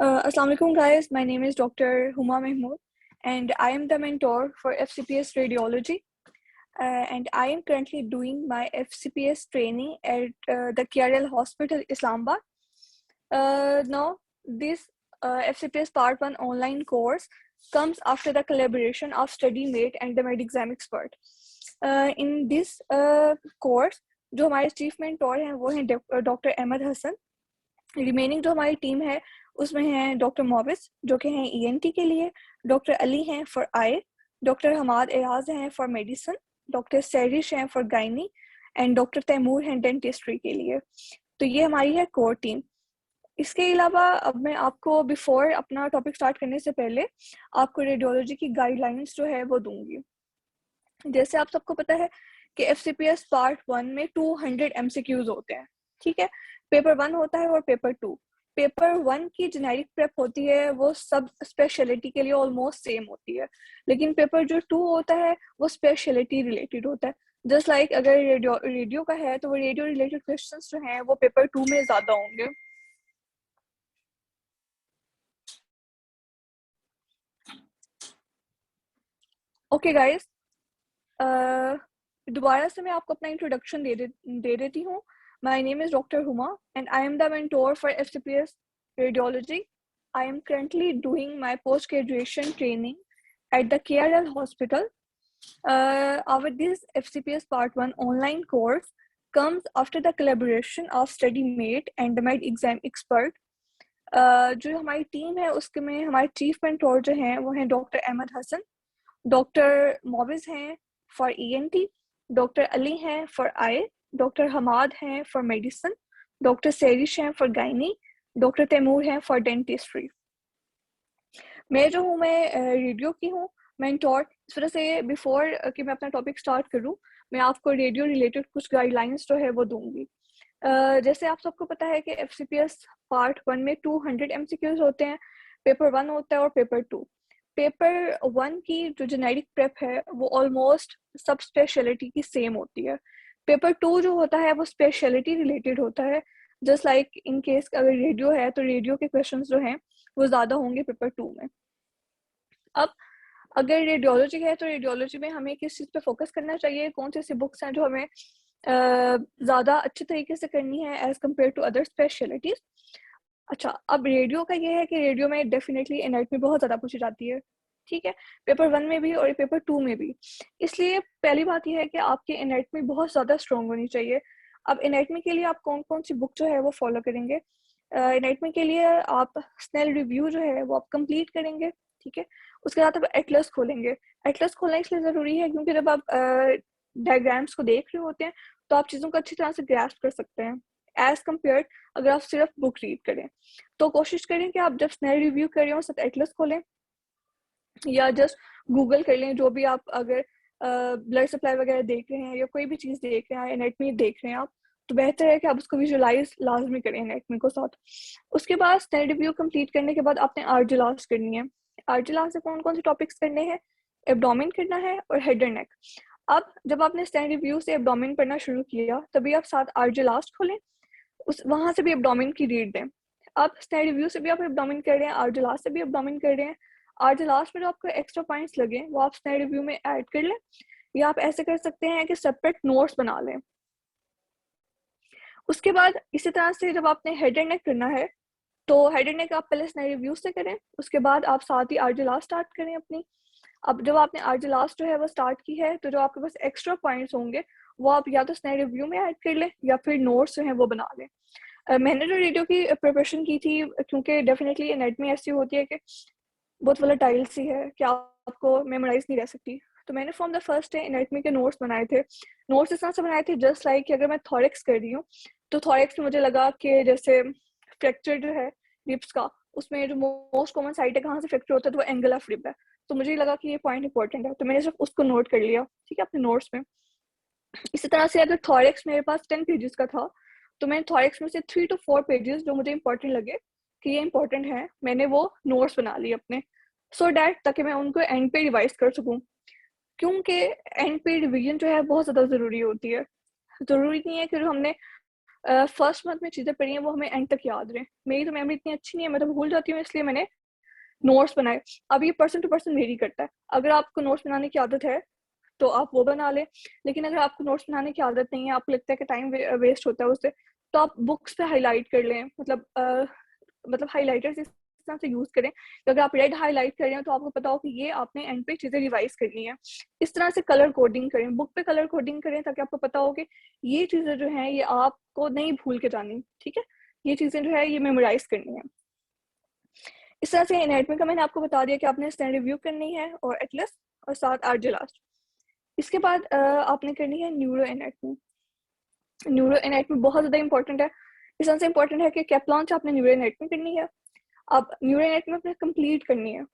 Assalamu alaikum guys, my name is Dr. Huma Mahmood and I am the mentor for FCPS Radiology and I am currently doing my FCPS training at the KRL Hospital Islamabad. Now this FCPS Part 1 online course comes after the collaboration of StudyMate and the MedExam Expert. In this course जो हमारे chief mentor हैं वो हैं doctor Ahmad Hasan. Remaining जो हमारी team है उसमें हैं डॉक्टर मोविस जो कि हैं ईएनटी के लिए, डॉक्टर अली हैं for eye, doctor Hamad Ayaz हैं फॉर मेडिसिन, डॉक्टर सैरिश हैं for gynae and doctor Taimur हैं डेंटिस्ट्री के लिए. तो ये हमारी है कोर टीम. इसके अलावा अब मैं आपको बिफोर अपना टॉपिक स्टार्ट करने से पहले आपको रेडियोलॉजी की गाइडलाइंस जो है वो दूंगी. जैसे आप सबको पता है कि FCPS पार्ट 1 में 200 MCQs होते हैं, ठीक है. पेपर 1 होता है और पेपर 2. पेपर 1 की जेनेरिक प्रेप होती है वो सब स्पेशलिटी के लिए ऑलमोस्ट सेम होती है, लेकिन पेपर जो 2 होता है वो स्पेशलिटी रिलेटेड होता है. जस्ट लाइक अगर रेडियो का है तो वो रेडियो रिलेटेड क्वेश्चंस जो हैं वो पेपर 2 में ज़्यादा होंगे. ओके गाइस, दोबारा से मैं आपको अपना इंट्रोडक्शन दे देती हूँ. My name is Dr. Huma and I am the mentor for FCPS Radiology. I am currently doing my post-graduation training at the KRL Hospital. Our this FCPS Part 1 online course comes after the collaboration of StudyMate and the MedExam Expert. जो हमारी team है उसके में हमारे chief mentor जो हैं वो हैं डॉक्टर अहमद हसन, डॉक्टर मोविज हैं फॉर ENT, डॉक्टर अली हैं फॉर आई, डॉक्टर हमाद हैं फॉर मेडिसिन, डॉक्टर सैरिश हैं फॉर गायनी, डॉक्टर तैमूर हैं फॉर डेंटिस्ट्री. मैं जो हूँ मैं रेडियो की हूँ मेंटोर. इस वजह से बिफोर कि मैं अपना टॉपिक स्टार्ट करूँ मैं आपको रेडियो रिलेटेड कुछ गाइडलाइंस जो है वो दूंगी. जैसे आप सबको पता है कि FCPS पार्ट 1 में 200 MCQs होते हैं. पेपर 1 होता है और पेपर 2. पेपर 1 की जो जेनेरिक प्रेप है वो ऑलमोस्ट सब स्पेशलिटी की सेम होती है. पेपर 2 जो होता है वो स्पेशलिटी रिलेटेड होता है. जस्ट लाइक इन केस अगर रेडियो है तो रेडियो के क्वेश्चंस जो हैं वो ज़्यादा होंगे पेपर 2 में. अब अगर रेडियोलॉजी है तो रेडियोलॉजी में हमें किस चीज़ पे फोकस करना चाहिए, कौन सी बुक्स हैं जो हमें ज़्यादा अच्छे तरीके से करनी है as compare to other specialities. अच्छा, अब रेडियो का ये है कि रेडियो में डेफिनेटली एनाटॉमी बहुत ज़्यादा पूछी जाती है, ठीक है, पेपर 1 में भी और पेपर 2 में भी. इसलिए पहली बात यह है कि आपकी एनाटॉमी बहुत ज़्यादा स्ट्रॉन्ग होनी चाहिए. अब एनाटॉमी के लिए आप कौन कौन सी बुक जो है वो फॉलो करेंगे. एनाटॉमी के लिए आप स्नेल रिव्यू जो है वो आप कंप्लीट करेंगे, ठीक है. उसके बाद आप एटलस खोलेंगे. एटलस खोलना इसलिए ज़रूरी है क्योंकि जब आप डायग्राम्स को देख रहे होते हैं तो आप चीज़ों को अच्छी तरह से ग्रास्प कर सकते हैं एज़ कम्पेयर अगर आप सिर्फ बुक रीड करें. तो कोशिश करें कि आप जब स्नेल रिव्यू कर रहे हो सब एटलस खोलें या जस्ट गूगल कर लें. जो भी आप अगर ब्लड सप्लाई वगैरह देख रहे हैं या कोई भी चीज़ देख रहे हैं, एनाटॉमी देख रहे हैं आप, तो बेहतर है कि आप उसको विजुलाइज लाजमी करें एनाटॉमी को साथ. उसके बाद स्नेल रिव्यू कंप्लीट करने के बाद आपने RG-LAS करनी है. RG-LAS से कौन कौन से टॉपिक्स करने हैं, एब्डोमेन करना है और हेड एंड नेक. अब जब आपने स्नेल रिव्यू से एब्डोमेन पढ़ना शुरू किया तभी आप साथ RG-LAS खोलें, उस वहाँ से भी एब्डोमेन की रीड दें. अब स्नेल रिव्यू से भी आप एब्डोमेन कर रहे हैं, RG-LAS से भी एब्डोमेन कर रहे हैं. RG-LAS में जो आपको एक्स्ट्रा पॉइंट्स लगे वो आप स्नेल रिव्यू में ऐड कर लें, या आप ऐसे कर सकते हैं कि सेपरेट नोट्स बना लें. उसके बाद इसी तरह से जब आपने हेड एंड नेक करना है तो हेड एंड नेक आप पहले स्नेल रिव्यू से करें, उसके बाद आप साथ ही RG-LAS स्टार्ट करें अपनी. अब जब आपने RG-LAS जो है वो स्टार्ट की है तो जो आपके पास एक्स्ट्रा पॉइंट्स होंगे वो आप या तो स्नेल रिव्यू में ऐड कर लें या फिर नोट्स जो हैं वो बना लें. मैंने जो रेडियो की प्रिपरेशन की थी, क्योंकि डेफिनेटली एनाटॉमी ऐसी होती है कि बहुत वोलेटाइल सी है कि आपको मेमोराइज नहीं रह सकती, तो मैंने from the first day anatomy के नोट्स बनाए थे. नोट्स इस तरह से बनाए थे जस्ट लाइक कि अगर मैं थॉरेक्स कर रही हूँ तो थॉरेक्स में मुझे लगा कि जैसे फ्रैक्चर जो है रिब्स का, उसमें जो मोस्ट कॉमन साइट है कहाँ से फ्रैक्चर होता है तो वो एंगल ऑफ रिब है. तो मुझे लगा कि ये पॉइंट इंपॉर्टेंट है तो मैंने सिर्फ उसको नोट कर लिया, ठीक है, अपने नोट्स में. इसी तरह से अगर थॉरेक्स मेरे पास 10 पेजेस का था तो मैंने थॉरेक्स में से 3 to 4 पेजेस जो मुझे इंपॉर्टेंट लगे कि ये इंपॉर्टेंट है मैंने वो नोट्स बना लिए अपने, सो डैट ताकि मैं उनको एंड पे रिवाइज कर सकूं. क्योंकि एंड पे रिवीजन जो है बहुत ज़्यादा ज़रूरी होती है. ज़रूरी नहीं है कि जो हमने फर्स्ट मंथ में चीज़ें पढ़ी हैं वो हमें एंड तक याद रहे। मेरी तो मेमोरी इतनी अच्छी नहीं है, मैं तो भूल जाती हूँ, इसलिए मैंने नोट्स बनाए। अब ये पर्सन टू पर्सन वेरी करता है। अगर आपको नोट्स बनाने की आदत है तो आप वो बना लें, लेकिन अगर आपको नोट्स बनाने की आदत नहीं है, आपको लगता है कि टाइम वेस्ट होता है उससे, तो आप बुक्स पे हाईलाइट कर लें। मतलब हाईलाइटर्स इस तरह से यूज़ करें कि अगर आप रेड हाईलाइट कर रहे हैं तो आपको पता हो कि ये आपने एंड पे चीज़ें रिवाइज करनी है। इस तरह से कलर कोडिंग करें, बुक पे कलर कोडिंग करें, ताकि आपको पता हो कि ये चीज़ें जो हैं ये आपको नहीं भूल के जानी, ठीक है, ये चीज़ें जो है ये मेमोराइज करनी है। इस तरह से एनाटॉमी का मैंने आपको बता दिया कि आपने स्टैंड रिव्यू करनी है और एटलस और साथ आरजे लास्ट। इसके बाद आपने करनी है न्यूरो एनाटॉमी। न्यूरो एनाटॉमी बहुत ज़्यादा इंपॉर्टेंट है। इस तरह से इंपॉर्टेंट है कि कैप्लॉन से आपने न्यूरो एनाटॉमी करनी है। अब न्यूरो एनाटॉमी आपने कंप्लीट करनी है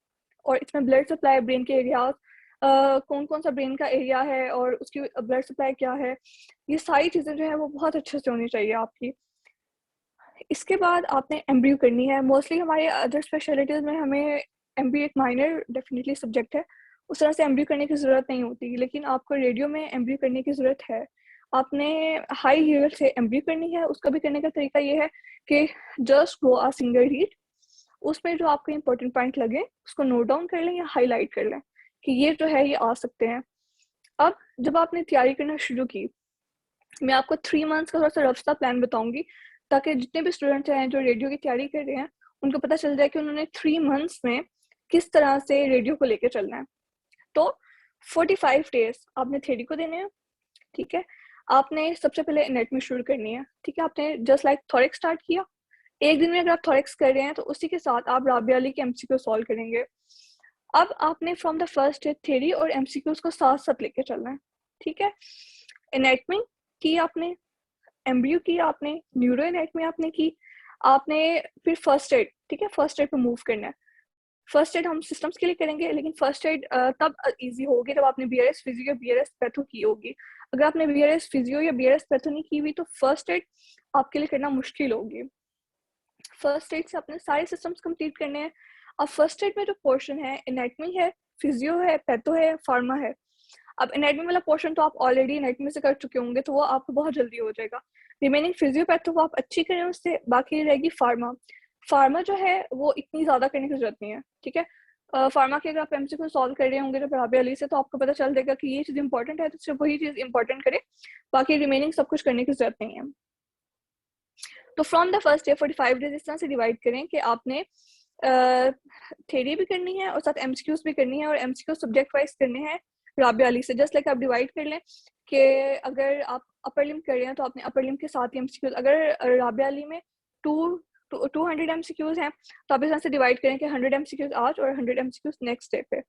और इसमें ब्लड सप्लाई, ब्रेन के एरियाज, कौन कौन सा ब्रेन का एरिया है और उसकी ब्लड सप्लाई क्या है, ये सारी चीज़ें जो है वो बहुत अच्छे से होनी चाहिए आपकी। इसके बाद आपने एमब्रियो करनी है। मोस्टली हमारे अदर स्पेशलिटीज़ में हमें एमब्रियो एक माइनर डेफिनेटली सब्जेक्ट है, उस तरह से एमब्रियो करने की ज़रूरत नहीं होती, लेकिन आपको रेडियो में एमब्रियो करने की ज़रूरत है। आपने हाई लेवल से एमब्रियो करनी है। उसका भी करने का तरीका ये है कि जस्ट गो अ सिंगल रीड, उसमें जो आपको इंपॉर्टेंट पॉइंट लगे उसको नोट डाउन कर लें या हाईलाइट कर लें कि ये जो है ये आ सकते हैं। अब जब आपने तैयारी करना शुरू की, मैं आपको 3 मंथ्स का थोड़ा सा रफ सा प्लान बताऊंगी, ताकि जितने भी स्टूडेंट्स हैं जो रेडियो की तैयारी कर रहे हैं उनको पता चल जाए कि उन्होंने 3 मंथ्स में किस तरह से रेडियो को लेकर चलना है। तो 45 डेज आपने थ्योरी को देने हैं, ठीक है। आपने सबसे पहले एनाटॉमी शुरू करनी है, ठीक है। आपने जस्ट लाइक थोरेक्स स्टार्ट किया, एक दिन में अगर आप थोरेक्स कर रहे हैं तो उसी के साथ आप राबिया अली के एमसीक्यू सॉल्व करेंगे। अब आपने फ्रॉम द फर्स्ट थ्योरी और एमसीक्यूज को साथ साथ लेके चलना है, ठीक है। एनाटॉमी की आपने, एम्ब्रियो की आपने, न्यूरो एनाटॉमी आपने की, आपने फिर फर्स्ट एड, ठीक है, फर्स्ट एड पे मूव करना है। फर्स्ट एड हम सिस्टम्स के लिए करेंगे, लेकिन फर्स्ट एड तब इजी होगी जब आपने बीआरएस फिजियो या बीआरएस पैथो की होगी। अगर आपने बीआरएस फिजियो या बीआरएस पैथो नहीं की हुई तो फर्स्ट एड आपके लिए करना मुश्किल होगी। फर्स्ट एड से अपने सारे सिस्टम्स कंप्लीट करने हैं। अब फर्स्ट एड में जो पोर्शन है एनाटॉमी है, फिजियो है, पैथो है, फार्मा है। अब एनाटॉमी वाला पोर्शन तो आप ऑलरेडी एनाटॉमी से कर चुके होंगे तो वो आपको बहुत जल्दी हो जाएगा। रिमेनिंग फिजियोपैथो वो आप अच्छी करें उससे, बाकी रहेगी फार्मा। फार्मा जो है वो इतनी ज़्यादा करने की जरूरत नहीं है, ठीक है। फार्मा के अगर आप एमसीक्यू सॉल्व कर रहे होंगे जब राबिया अली से, तो आपको पता चल जाएगा कि ये चीज़ इंपॉर्टेंट है तो सिर्फ वही चीज़ इंपॉर्टेंट करें, बाकी रिमेनिंग सब कुछ करने की जरूरत नहीं है। तो from the first day 45 days इस तरह से डिवाइड करें कि आपने थ्योरी भी करनी है और साथ एमसीक्यूज भी करनी है, और एमसीक्यू सब्जेक्ट वाइज करने हैं राबिया अली से। जस्ट लाइक आप डिवाइड कर लें कि अगर आप अपर लिम कर रहे हैं तो आपने अपर लिम के साथ ही एमसीक्यूज, अगर राबिया अली में 200 एमसीक्यूज हैं तो आप इस तरह से डिवाइड करें कि 100 एमसीक्यूज आज और 100 एमसीक्यूज नेक्स्ट डे पे,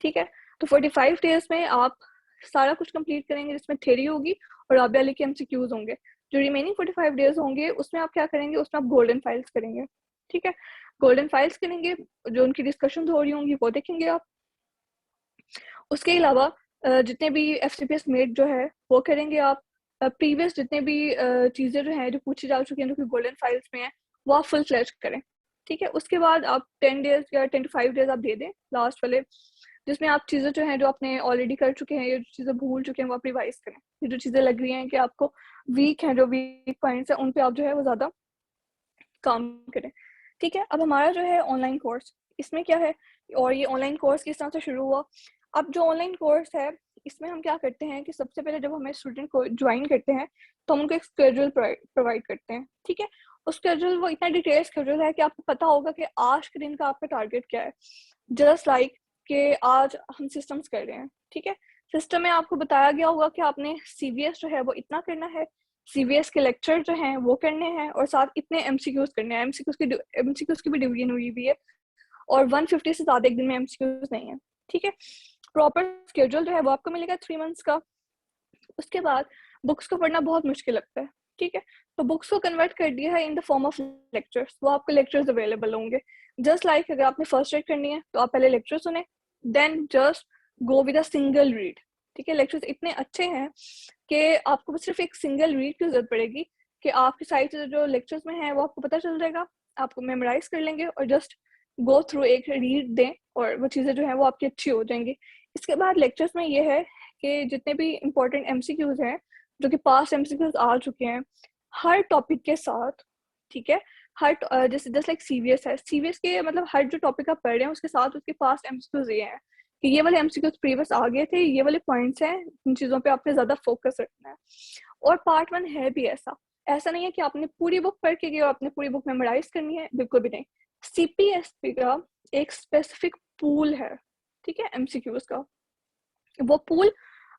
ठीक है। तो 45 डेज में आप सारा कुछ कंप्लीट करेंगे जिसमें थ्योरी होगी और राबिया अली के एमसीक्यूज होंगे। जो रिमेनिंग 45 डेज होंगे उसमें आप क्या करेंगे, उसमें आप गोल्डन फाइल्स करेंगे, ठीक है। गोल्डन फाइल्स करेंगे, जो उनकी डिस्कशन हो रही होंगी वो देखेंगे आप। उसके अलावा जितने भी एफसीपीएस मेट जो है वो करेंगे आप। प्रीवियस जितने भी चीज़ें जो हैं जो पूछी जा चुकी हैं जो कि गोल्डन फाइल्स में है वो आप फुल फ्लैश करें, ठीक है। उसके बाद आप 10 डेज या 10 to 5 डेज आप दे दें लास्ट वाले, जिसमें आप चीज़ें जो हैं जो आपने ऑलरेडी कर चुके हैं या जो चीज़ें भूल चुके हैं वो आप रिवाइज करें। ये जो चीज़ें लग रही हैं कि आपको वीक हैं, जो वीक पॉइंट्स हैं उन पे आप जो है वो ज़्यादा काम करें, ठीक है। अब हमारा जो है ऑनलाइन कोर्स, इसमें क्या है और ये ऑनलाइन कोर्स किस तरह से शुरू हुआ। अब जो ऑनलाइन कोर्स है इसमें हम क्या करते हैं कि सबसे पहले जब हमें स्टूडेंट को ज्वाइन करते हैं तो हम उनको एक स्केड्यूल प्रोवाइड करते हैं, ठीक है। उस स्केड्यूल वो इतना डिटेल स्केड्यूल है कि आपको पता होगा कि आज के दिन का आपका टारगेट क्या है। जस्ट लाइक कि आज हम सिस्टम्स कर रहे हैं, ठीक है। सिस्टम में आपको बताया गया होगा कि आपने सीवीएस जो है वो इतना करना है, सीवीएस के लेक्चर जो हैं वो करने हैं और साथ इतने एमसीक्यूज करने हैं। एमसीक्यूज की भी डिवीजन हुई हुई है और 150 से ज़्यादा एक दिन में एमसीक्यूज नहीं है, ठीक है। प्रॉपर स्केड्यूल जो है वो आपको मिलेगा 3 मंथ्स का। उसके बाद बुक्स को पढ़ना बहुत मुश्किल लगता है, ठीक है। तो बुक्स को कन्वर्ट कर दिया है in the form of lectures, वो आपको लेक्चर्स अवेलेबल होंगे। जस्ट लाइक अगर आपने फर्स्ट एड करनी है तो आप पहले लेक्चर सुने, then just go with a single read, ठीक है। लेक्चर्स इतने अच्छे हैं कि आपको सिर्फ एक सिंगल रीड की जरूरत पड़ेगी कि आपकी सारी चीज़ें जो लेक्चर्स में है वो आपको पता चल जाएगा, आपको मेमोराइज कर लेंगे और जस्ट गो थ्रू एक रीड दें और वो चीज़ें जो हैं वो आपकी अच्छी हो जाएंगी। इसके बाद लेक्चर्स में ये है कि जितने भी इम्पोर्टेंट एमसीक्यूज हैं जो कि पास्ट एमसीक्यूज आ चुके हैं, हर टॉपिक के साथ, ठीक है, हर जैसे जस्ट लाइक सीवीएस है, सीवीएस के मतलब हर जो टॉपिक आप पढ़ रहे हैं उसके साथ उसके पास एमसीक्यूज ये हैं कि ये वाले एमसीक्यूज प्रीवियस आ गए थे, ये वाले पॉइंट्स हैं, इन चीज़ों पे आपने ज़्यादा फोकस रखना है। और पार्ट 1 है भी ऐसा, ऐसा नहीं है कि आपने पूरी बुक पढ़ के गए और आपने पूरी बुक मेमोराइज करनी है, बिल्कुल भी नहीं। सीपीएसपी का एक स्पेसिफिक पूल है, ठीक है, एमसीक्यूज का। वो पूल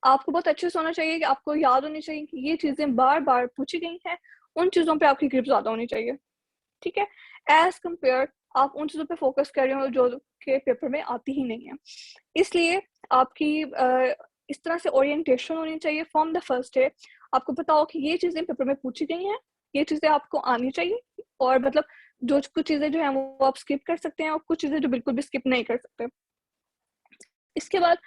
आपको बहुत अच्छे से होना चाहिए कि आपको याद होनी चाहिए कि ये चीज़ें बार बार पूछी गई हैं, उन चीज़ों पे आपकी ग्रिप ज़्यादा होनी चाहिए, ठीक है, एज कम्पेयर आप उन चीज़ों पे फोकस कर रहे हो जो के पेपर में आती ही नहीं है। इसलिए आपकी इस तरह से ओरिएंटेशन होनी चाहिए फ्रॉम द फर्स्ट डे, आपको पता हो कि ये चीज़ें पेपर में पूछी गई हैं, ये चीज़ें आपको आनी चाहिए, और मतलब जो कुछ चीज़ें जो हैं वो आप स्किप कर सकते हैं और कुछ चीज़ें जो बिल्कुल भी स्किप नहीं कर सकते। इसके बाद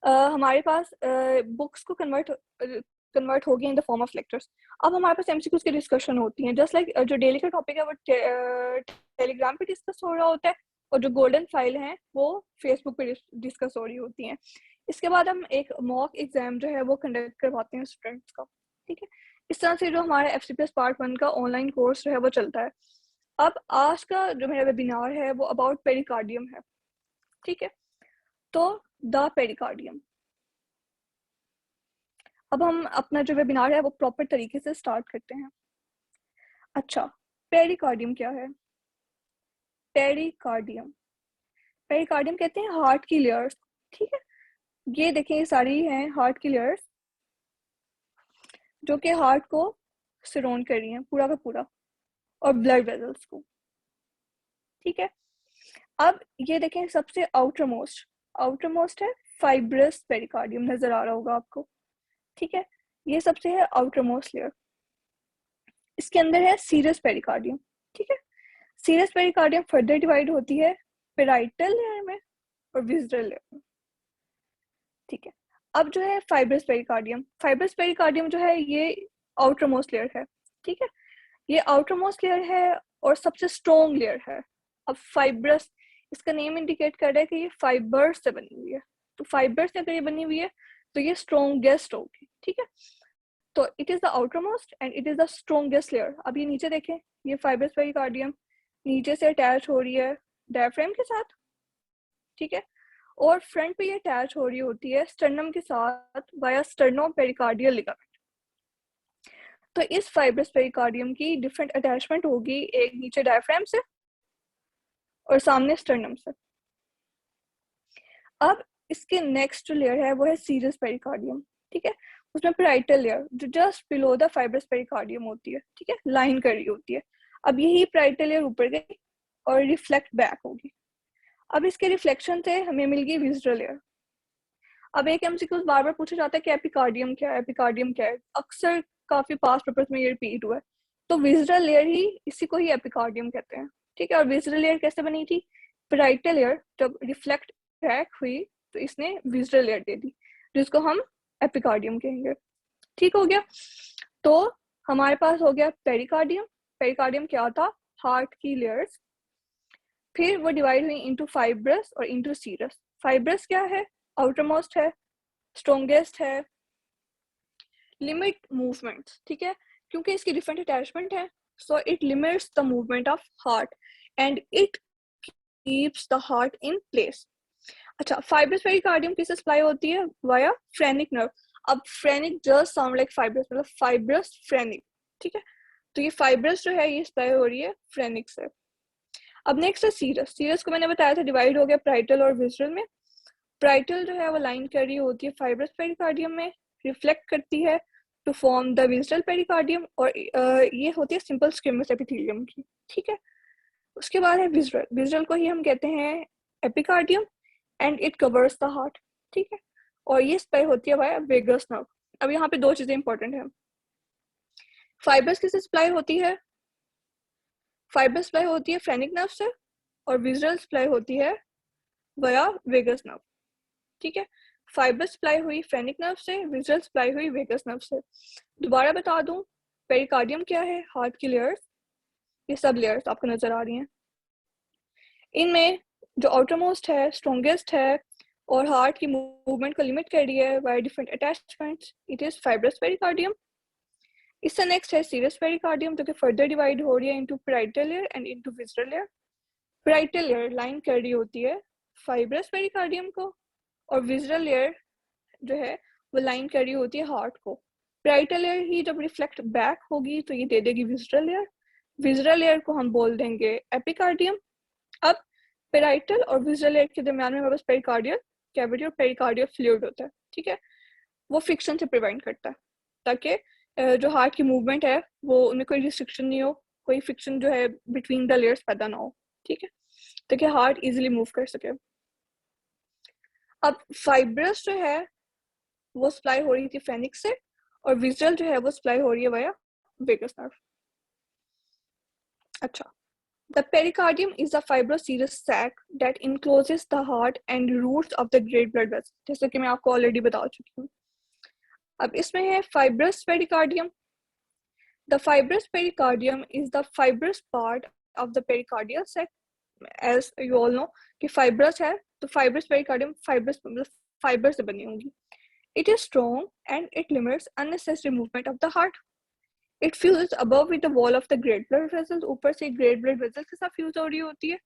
हमारे पास बुक्स को कन्वर्ट हो गई in the form of lectures. अब हमारे पास एमसीक्यूज की डिस्कशन होती हैं, जस्ट लाइक जो डेली का टॉपिक है वो टेलीग्राम पे डिस्कस हो रहा होता है, और जो गोल्डन फाइल है वो फेसबुक पे डिस्कस हो रही होती हैं। इसके बाद हम एक मॉक एग्जाम जो है वो कंडक्ट करवाते हैं स्टूडेंट्स का, ठीक है। इस तरह से जो हमारा एफसीपीएस पार्ट 1 का ऑनलाइन कोर्स जो है वो चलता है। अब आज का जो मेरा वेबिनार है वो अबाउट पेरिकार्डियम है, ठीक है। तो द पेरिकार्डियम, अब हम अपना जो वेबिनार है वो प्रॉपर तरीके से स्टार्ट करते हैं। अच्छा, पेरिकार्डियम क्या है? पेरिकार्डियम, पेरिकार्डियम कहते हैं हार्ट की लेयर्स, ठीक है। ये देखें, ये सारी हैं हार्ट की लेयर्स जो कि हार्ट को सराउंड कर रही हैं पूरा का पूरा, और ब्लड वेसल्स को, ठीक है। अब ये देखें, सबसे आउटरमोस्ट है फाइब्रस पेरिकार्डियम, नजर आ रहा होगा आपको, ठीक है। ये सबसे है आउटरमोस्ट लेयर। इसके अंदर है सीरस पेरिकार्डियम, ठीक है। सीरस पेरिकार्डियम फर्दर डिवाइड होती है पेराइटल लेयर में और विसरल लेयर में, ठीक है। अब जो है फाइब्रस पेरिकार्डियम जो है ये आउटर मोस्ट लेयर है, ठीक है। ये आउटर मोस्ट लेयर है और सबसे स्ट्रॉन्ग लेयर है। अब फाइब्रस, इसका नेम इंडिकेट कर रहा है कि ये फाइबर से बनी हुई है, तो फाइबर से अगर ये बनी हुई है तो ये स्ट्रॉन्गेस्ट होगी, ठीक है। तो it is the outer most and it is the strongest layer. अब ये नीचे देखें, ये फाइब्रस पेरिकार्डियम नीचे से अटैच हो रही है डायफ्राम के साथ, ठीक है, और फ्रंट पे ये अटैच हो रही होती है स्टर्नम के साथ वाया स्टर्नो पेरिकार्डियल लिगामेंट। तो इस फाइब्रस पेरिकार्डियम की डिफरेंट अटैचमेंट होगी, एक नीचे डायफ्राम से और सामने स्टर्नम से। अब इसके नेक्स्ट लेयर है वो है सीरस पेरिकार्डियम, ठीक है। उसमें पेराइटल लेयर जो just below the fibrous pericardium होती है, ठीक है, लाइन कर रही होती है। अब यही पेराइटल लेयर ऊपर गई और रिफ्लेक्ट बैक होगी। अब इसके रिफ्लेक्शन से हमें मिल गई विसरल लेयर। अब एक एमसीक्यू बार बार पूछा जाता है कि एपिकार्डियम क्या है, एपिकार्डियम क्या है, अक्सर काफी पास्ट पेपर्स में ये रिपीट हुआ है। तो विसरल लेयर ही, इसी को ही एपिकार्डियम कहते हैं, ठीक है। और विसरल लेयर कैसे बनी थी? पेराइटल लेयर जब रिफ्लेक्ट बैक हुई तो इसने विसरल लेयर दे दी, जिसको हम एपिकार्डियम कहेंगे, ठीक हो गया। तो हमारे पास हो गया पेरिकार्डियम। पेरिकार्डियम क्या था? हार्ट की लेयर्स। फिर वो डिवाइड हुई इनटू फाइब्रस और इनटू सीरस। फाइब्रस क्या है? आउटरमोस्ट है, स्ट्रॉन्गेस्ट है, लिमिट मूवमेंट, ठीक है, क्योंकि इसकी डिफरेंट अटैचमेंट है, so it limits the movement of heart and it keeps the heart in place. अच्छा, फाइब्रस पेरिकार्डियम किससे सप्लाई होती है? Via phrenic nerve. अब phrenic just sound like fibrous, मतलब फाइब्रस फ्रेनिक, ठीक है। तो ये फाइब्रस जो है ये सप्लाई हो रही है फ्रेनिक से। अब नेक्स्ट है सीरस। सीरस को मैंने बताया था डिवाइड हो गया प्राइटल और विसरल में। प्राइटल जो है वो लाइन कर रही होती है फाइब्रस पेरिकार्डियम में, रिफ्लेक्ट करती है to form the visceral pericardium, और ये होती है सिंपल स्क्विमस एपिथेलियम की, ठीक है। उसके बाद है विसरल। विसरल को ही हम कहते हैं epicardium and it covers the heart, ठीक है, और ये सप्लाई होती है बाय वेगस नर्व। अब यहाँ पे दो चीजें इंपॉर्टेंट है। फाइब्रस किससे सप्लाई होती है? फाइब्रस सप्लाई होती है फ्रेनिक नर्व से, और विसरल सप्लाई होती है वया वेगस नर्व, ठीक है। फाइब्रस सप्लाई हुई फ्रेनिक नर्व से, विसरल सप्लाई हुई वेगस नर्व से। दोबारा बता दूं, पेरिकार्डियम क्या है? हार्ट की लेयर्स, ये सब लेयर्स आपको नजर आ रही हैं। इनमें जो आउटरमोस्ट है, स्ट्रॉन्गेस्ट है और हार्ट की मूवमेंट को लिमिट कर रही है by different attachments, it is fibrous pericardium. इससे नेक्स्ट है सीरस पेरिकार्डियम, जो कि फर्दर डिवाइड हो रही है into parietal layer and into visceral layer. Parietal layer line कर रही होती है फाइब्रस पेरिकार्डियम को, और विसरल लेयर जो है वो लाइन कर रही होती है हार्ट को। पैराइटल लेयर ही जब रिफ्लेक्ट बैक होगी तो ये दे देगी विसरल लेयर। विसरल लेयर को हम बोल देंगे एपिकार्डियम। अब पैराइटल और विसरल लेयर के दरमियान में हमारे पास पेरिकार्डियल कैविटी और पेरिकार्डियल फ्लूइड होता है, ठीक है। वो फ्रिक्शन से प्रिवेंट करता है ताकि जो हार्ट की मूवमेंट है वो उनमें कोई रिस्ट्रिक्शन नहीं हो, कोई फ्रिक्शन जो है बिटवीन द लेयर्स पैदा ना हो, ठीक है, ताकि हार्ट इजीली मूव कर सके। अब फाइब्रस जो है वो सप्लाई हो रही थी फेनिक्स से, और विसरल जो है वो सप्लाई हो रही है वाया वेगस नर्व। अच्छा, the pericardium is a fibroserous sac that encloses the heart and roots of the great blood vessels, जैसे कि मैं आपको ऑलरेडी बता चुकी हूँ। अब इसमें है fibrous pericardium. The fibrous pericardium is the fibrous part of the pericardial sac. As you all know कि fibrous है तो fibrous pericardium fibrous मतलब fiber से बनी होगी। It is strong and it limits unnecessary movement of the heart. It fused above with the wall of the great blood vessels. ऊपर से great blood vessels के साथ fuse हो रही होती है।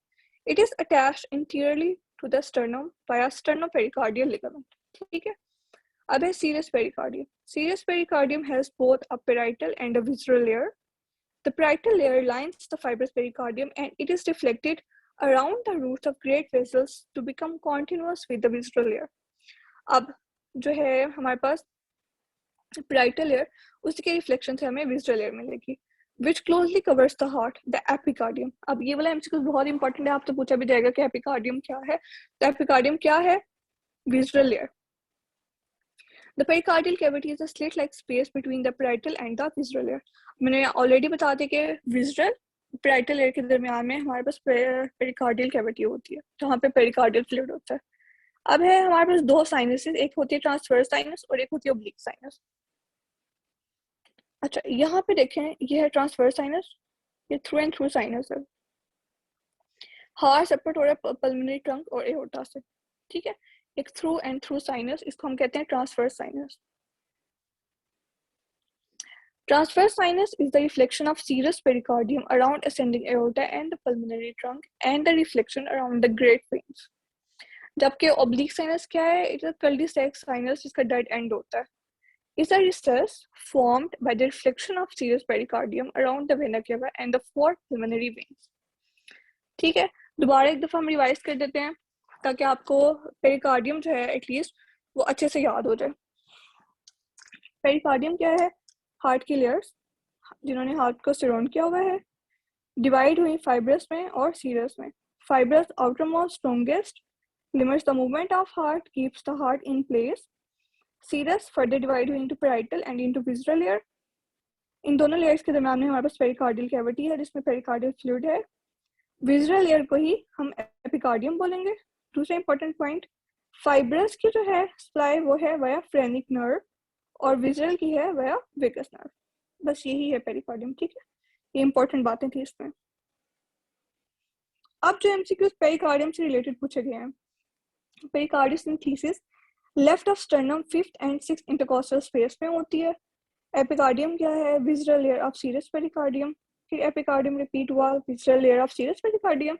It is attached anteriorly to the sternum via sternopericardial ligament. ठीक है। अब है serous pericardium. Serous pericardium has both a parietal and a visceral layer. The parietal layer lines the fibrous pericardium and it is deflected around the roots of great vessels to become continuous with the visceral layer. अब जो है हमारे पास parietal layer, उसके reflection से हमें visceral layer मिलेगी, which closely covers the heart, the epicardium. अब ये वाला MCQ बहुत इंपॉर्टेंट है, आपसे पूछा भी जाएगा कि एपिकार्डियम क्या है। तो एपिकार्डियम क्या है? Visceral layer. The pericardial cavity is a slit-like space between the parietal and the visceral layer. मैंने ऑलरेडी बता दिया कि visceral parietal layer के दरमियान में हमारे पास pericardial cavity होती है, जहाँ पे pericardial fluid होता है। अब है हमारे पास दो साइनसेस, एक होती है ट्रांसवर्स साइनस और एक होती है ओब्लिक साइनस। अच्छा, यहाँ पे देखें, ये है ट्रांसवर्स साइनस, ये थ्रू एंड थ्रू साइनस है। हार्ट सेपरेट हो रहा है पल्मोनरी ट्रंक और एओर्टा से, ठीक है। एक थ्रू एंड थ्रू साइनस, इसको हम कहते हैं transverse sinus. Transverse sinus is the reflection of serous pericardium around ascending aorta and the pulmonary trunk and the reflection around the great veins. जबकि oblique sinus क्या है? It is a cul-de-sac sinus जिसका dead end होता है। Is a recess formed by the reflection of serous pericardium around the vena cava and the four pulmonary veins. ठीक है, दोबारा एक दफा हम रिवाइज कर देते हैं ताकि आपको पेरिकार्डियम जो है एटलीस्ट वो अच्छे से याद हो जाए। पेरिकार्डियम क्या है? हार्ट की लेयर्स जिन्होंने हार्ट को सराउंड किया हुआ है, डिवाइड हुई फाइब्रस में और सीरस में। Fibrous outermost strongest limits the movement of heart, keeps the heart in place. Serous further divide हुई into parietal and into visceral layer. इन दोनों लेयर्स के दरमियान में हमारे पास पेरिकार्डियल कैविटी है जिसमें पेरिकार्डियल फ्लूइड है। विसरल लेयर को ही हम एपिकार्डियम बोलेंगे। दूसरा इंपॉर्टेंट पॉइंट, फाइब्रस की जो है सप्लाई वो है वाया फ्रेनिक नर्व और विसरल की है वाया वेगस नर्व। बस यही है पेरिकार्डियम, ठीक है। ये इंपॉर्टेंट बातें थी इसमें। अब जो एमसीक्यूज पेरिकार्डियम से रिलेटेड पूछे गए हैं, pericardiocentesis left of sternum fifth and sixth intercostal space में होती है। एपिकार्डियम क्या है? Visceral layer of serous pericardium. फिर एपिकार्डियम रिपीट हुआ, visceral layer of serous pericardium.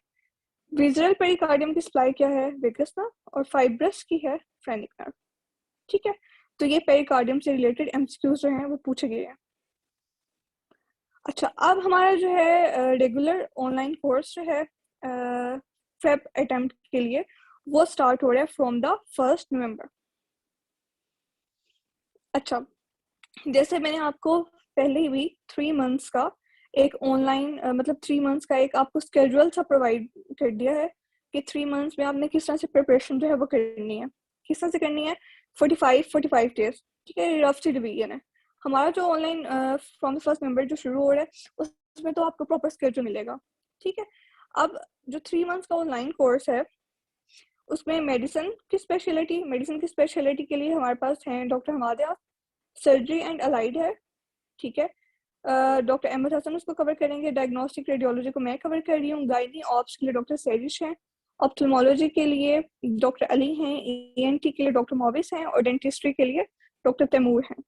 Visceral pericardium की सप्लाई क्या है? वेगस नर्व, और फाइब्रस की है फ्रेनिक नर्व, ठीक है। तो ये पेरिकार्डियम से रिलेटेड एमसीक्यूज जो हैं वो पूछे गए हैं। अच्छा, अब हमारा जो है रेगुलर ऑनलाइन कोर्स जो है फेब अटेम्प्ट के लिए वो स्टार्ट हो रहा है फ्रॉम द 1 नवंबर। अच्छा, जैसे मैंने आपको पहले ही भी 3 मंथ्स का एक ऑनलाइन मतलब 3 मंथ्स का एक आपको स्केड्यूल सा प्रोवाइड कर दिया है कि 3 मंथ्स में आपने किस तरह से प्रिपरेशन जो है वो करनी है, किस तरह से करनी है। 45 डेज, ठीक है, रफ सी डिवीजन है हमारा जो ऑनलाइन फ्रॉम द 1 नवंबर जो शुरू हो रहा है उसमें तो आपको प्रॉपर स्केड्यूल मिलेगा, ठीक है। अब जो 3 मंथ्स का ऑनलाइन कोर्स है उसमें मेडिसिन की स्पेशलिटी के लिए हमारे पास हैं डॉक्टर हमादिया, सर्जरी एंड अलाइड है, ठीक है। डॉक्टर अहमद हसन उसको कवर करेंगे। डायग्नोस्टिक रेडियोलॉजी को मैं कवर कर रही हूँ। गायनी ऑप्स के लिए डॉक्टर सैरिश हैं। ऑप्थल्मोलॉजी के लिए डॉक्टर अली हैं। ENT के लिए डॉक्टर मोविस हैं और डेंटिस्ट्री के लिए डॉक्टर तैमूर हैं।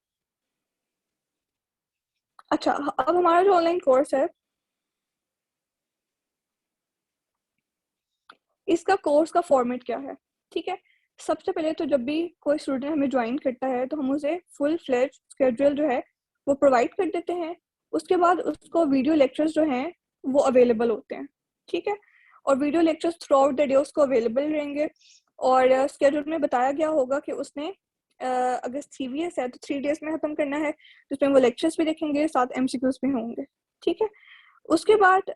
अच्छा, अब हमारा जो ऑनलाइन कोर्स है, इसका कोर्स का फॉर्मेट क्या है, ठीक है। सबसे पहले तो जब भी कोई स्टूडेंट हमें ज्वाइन करता है तो हम उसे फुल फ्लेज स्केड्यूल जो है वो प्रोवाइड कर देते हैं। उसके बाद उसको वीडियो लेक्चर्स जो हैं वो अवेलेबल होते हैं, ठीक है। और video lectures through out the day उसको अवेलेबल रहेंगे। और स्केड्यूल में बताया गया होगा कि उसने अगर CVS है तो 3 days में ख़त्म करना है, जिसमें वो लेक्चर्स भी देखेंगे, साथ MCQs भी होंगे, ठीक है। उसके बाद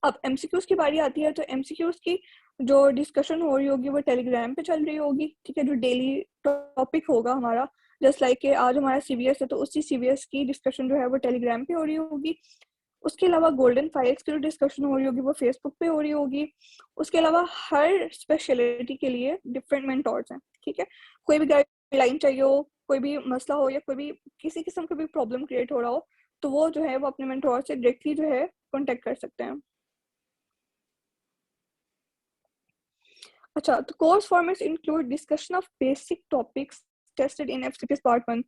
अब MCQs की बारी आती है, तो MCQs की जो डिस्कशन हो रही होगी वो टेलीग्राम पे चल रही होगी, ठीक है। जो डेली टॉपिक होगा हमारा, जस्ट लाइक कि आज हमारा CVS है तो उसी CVS की डिस्कशन जो है वो टेलीग्राम पे हो रही होगी। उसके अलावा गोल्डन फाइल्स की जो डिस्कशन हो रही होगी वो फेसबुक पे हो रही होगी। उसके अलावा हर स्पेशलिटी के लिए डिफरेंट मेंटोर्स हैं, ठीक है। कोई भी गाइडलाइन चाहिए हो, कोई भी मसला हो या कोई भी किसी किस्म का भी प्रॉब्लम क्रिएट हो रहा हो, तो वो जो है वो अपने मेंटोर से डायरेक्टली जो है कॉन्टेक्ट कर सकते हैं। अच्छा, तो course formats include discussion of basic topics tested in FCPS part 1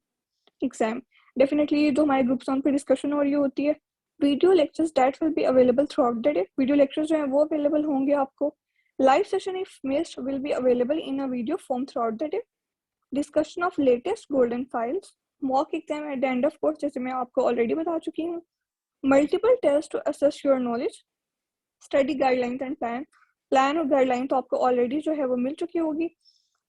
exam. Definitely जो हमारे ग्रुप्स ऑन पे डिस्कशन हो रही होती है। Video lectures that will be available throughout the day, video lectures जो हैं वो अवेलेबल होंगे आपको। Live session if missed will be available in a video form throughout the day. Discussion of latest golden files, mock exam at the end of course, जैसे मैं आपको already बता चुकी हूँ। Multiple test to assess your knowledge, study guidelines and plan और guideline तो आपको already जो है वो मिल चुकी होगी।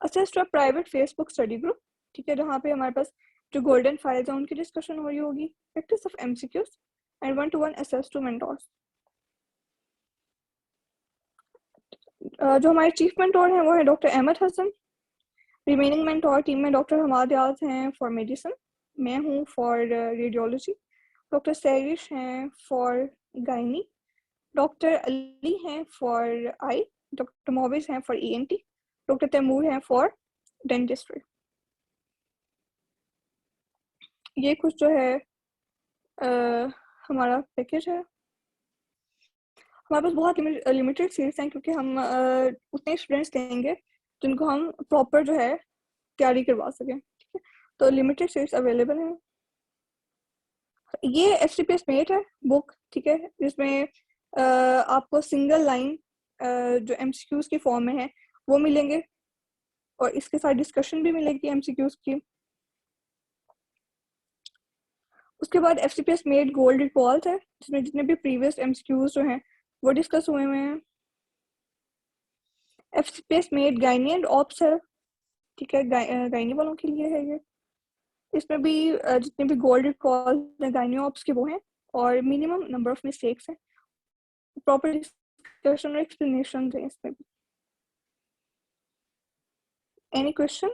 Access to private Facebook study group, ठीक है, जहाँ पे हमारे पास जो गोल्डन फाइल्स हैं उनकी डिस्कशन हो रही होगी। Practice of MCQs and 1-to-1 access to mentors. जो हमारे चीफ मेंटोर हैं वो है doctor Ahmad Hasan. Remaining mentor team में डॉक्टर हमाद याज हैं फॉर मेडिसिन, मैं हूँ फॉर रेडियोलॉजी। डॉक्टर सैरिश हैं फॉर गायनी, डॉक्टर अली हैं फॉर आई, डॉक्टर मोविस हैं फॉर ENT, डॉक्टर तैमूर हैं फॉर डेंटिस्ट्री। ये कुछ जो है हमारा पैकेज है। हमारे पास बहुत लिमिटेड सीट्स हैं क्योंकि हम उतने स्टूडेंट्स लेंगे जिनको हम प्रॉपर जो है तैयारी करवा सकें, ठीक है। तो लिमिटेड सीट्स अवेलेबल हैं। ये FCPS मेट है बुक, ठीक है, जिसमें आपको सिंगल लाइन जो MCQs के फॉर्म में है वो मिलेंगे और इसके साथ डिस्कशन भी मिलेगी MCQs की। उसके बाद FCPS मेड गोल्ड रिकॉल्स है, जिसमें जितने भी प्रीवियस MCQs जो हैं वो डिस्कस हुए हुए हैं। FCPS made gynae and ops है, ठीक है, गायनी वालों के लिए है ये। इसमें भी जितने भी गोल्ड रिकॉल गायनी ऑप्स के वो हैं और मिनिमम नंबर ऑफ मिस्टेक्स हैं। प्रॉपर डिस्कशन और एक्सप्लेनेशन है इसमें भी। Any question?